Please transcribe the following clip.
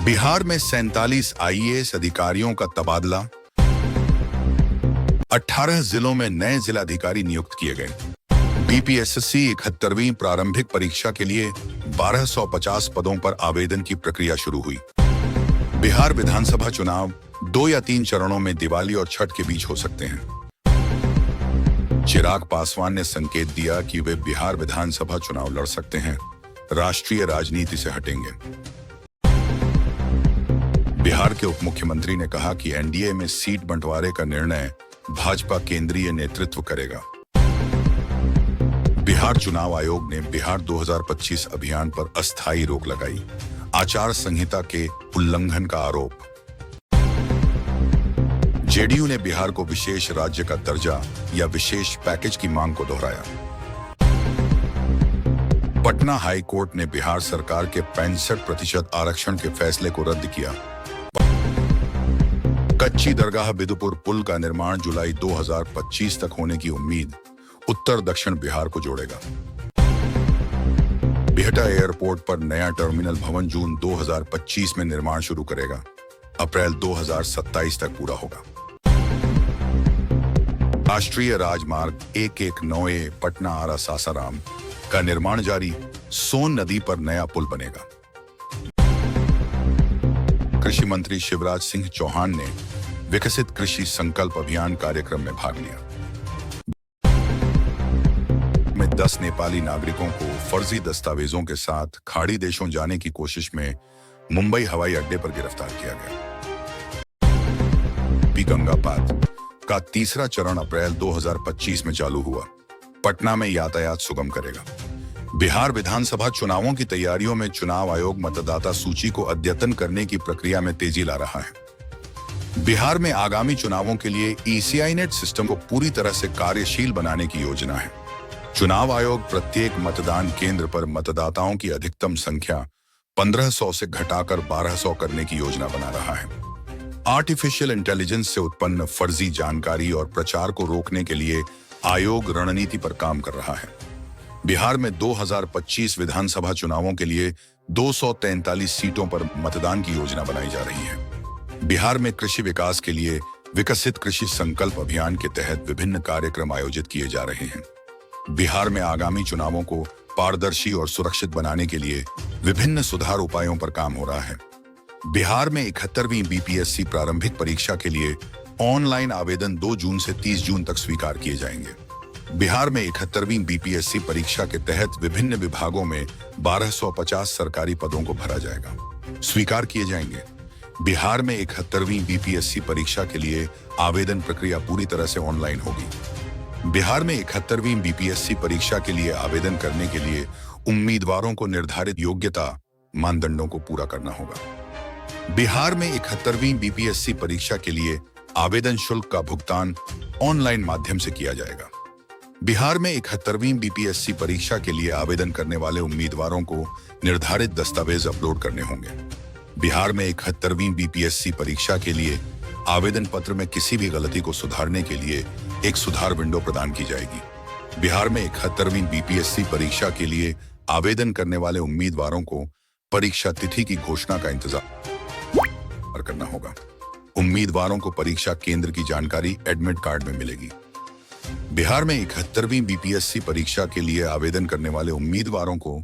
बिहार में 47 आईएएस अधिकारियों का तबादला। 18 जिलों में नए जिलाधिकारी नियुक्त किए गए। बीपीएससी 71वीं प्रारंभिक परीक्षा के लिए 1250 पदों पर आवेदन की प्रक्रिया शुरू हुई। बिहार विधानसभा चुनाव 2 या 3 चरणों में दिवाली और छठ के बीच हो सकते हैं। चिराग पासवान ने संकेत दिया कि वे बिहार विधानसभा चुनाव लड़ सकते हैं, राष्ट्रीय राजनीति से हटेंगे। बिहार के उप मुख्यमंत्री ने कहा कि एनडीए में सीट बंटवारे का निर्णय भाजपा केंद्रीय नेतृत्व करेगा। बिहार चुनाव आयोग ने बिहार 2025 अभियान पर अस्थायी रोक लगाई। आचार संहिता के उल्लंघन का आरोप। जेडीयू ने बिहार को विशेष राज्य का दर्जा या विशेष पैकेज की मांग को दोहराया। पटना हाई कोर्ट ने बिहार सरकार के 65% आरक्षण के फैसले को रद्द किया। कच्ची दरगाह बिदुपुर पुल का निर्माण जुलाई 2025 तक होने की उम्मीद। उत्तर दक्षिण बिहार को जोड़ेगा। बिहटा एयरपोर्ट पर नया टर्मिनल भवन जून 2025 में निर्माण शुरू करेगा। अप्रैल 2027 तक पूरा होगा। राष्ट्रीय राजमार्ग 119 पटना आरा सासाराम का निर्माण जारी। सोन नदी पर नया पुल बनेगा। कृषि मंत्री शिवराज सिंह चौहान ने विकसित कृषि संकल्प अभियान कार्यक्रम में भाग लिया। में 10 नेपाली नागरिकों को फर्जी दस्तावेजों के साथ खाड़ी देशों जाने की कोशिश में मुंबई हवाई अड्डे पर गिरफ्तार किया गया। गंगापात का तीसरा चरण अप्रैल 2025 में चालू हुआ। पटना में यातायात सुगम करेगा। बिहार विधानसभा चुनावों की तैयारियों में चुनाव आयोग मतदाता सूची को अद्यतन करने की प्रक्रिया में तेजी ला रहा है। बिहार में आगामी चुनावों के लिए ईसीआईनेट सिस्टम को पूरी तरह से कार्यशील बनाने की योजना है। चुनाव आयोग प्रत्येक मतदान केंद्र पर मतदाताओं की अधिकतम संख्या 1500 से घटाकर 1200 करने की योजना बना रहा है। आर्टिफिशियल इंटेलिजेंस से उत्पन्न फर्जी जानकारी और प्रचार को रोकने के लिए आयोग रणनीति पर काम कर रहा है। बिहार में 2025 विधानसभा चुनावों के लिए 243 सीटों पर मतदान की योजना बनाई जा रही है। बिहार में कृषि विकास के लिए विकसित कृषि संकल्प अभियान के तहत विभिन्न कार्यक्रम आयोजित किए जा रहे हैं। बिहार में आगामी चुनावों को पारदर्शी और सुरक्षित बनाने के लिए विभिन्न सुधार उपायों पर काम हो रहा है। बिहार में 71वीं बीपीएससी प्रारंभिक परीक्षा के लिए ऑनलाइन आवेदन 2 जून से 30 जून तक स्वीकार किए जाएंगे। बिहार में 71वीं बीपीएससी परीक्षा के तहत विभिन्न विभागों में 1250 सरकारी पदों को भरा जाएगा, स्वीकार किए जाएंगे। बिहार में 71वीं बीपीएससी परीक्षा के लिए आवेदन प्रक्रिया पूरी तरह से ऑनलाइन होगी। बिहार में 71वीं बीपीएससी परीक्षा के लिए आवेदन करने के लिए उम्मीदवारों को निर्धारित योग्यता मानदंडों को पूरा करना होगा। बिहार में 71वीं बीपीएससी परीक्षा के लिए आवेदन शुल्क का भुगतान ऑनलाइन माध्यम से किया जाएगा। बिहार में 71वीं बीपीएससी परीक्षा के लिए आवेदन करने वाले उम्मीदवारों को निर्धारित दस्तावेज अपलोड करने होंगे। बिहार में 71वीं बीपीएससी परीक्षा के लिए आवेदन पत्र में किसी भी गलती को सुधारने के लिए एक सुधार विंडो प्रदान की जाएगी। बिहार में 71वीं बीपीएससी परीक्षा के लिए आवेदन करने वाले उम्मीदवारों को परीक्षा तिथि की घोषणा का इंतजार करना होगा। उम्मीदवारों को परीक्षा केंद्र की जानकारी एडमिट कार्ड में मिलेगी। बिहार में 71वीं बीपीएससी परीक्षा के लिए आवेदन करने वाले उम्मीदवारों को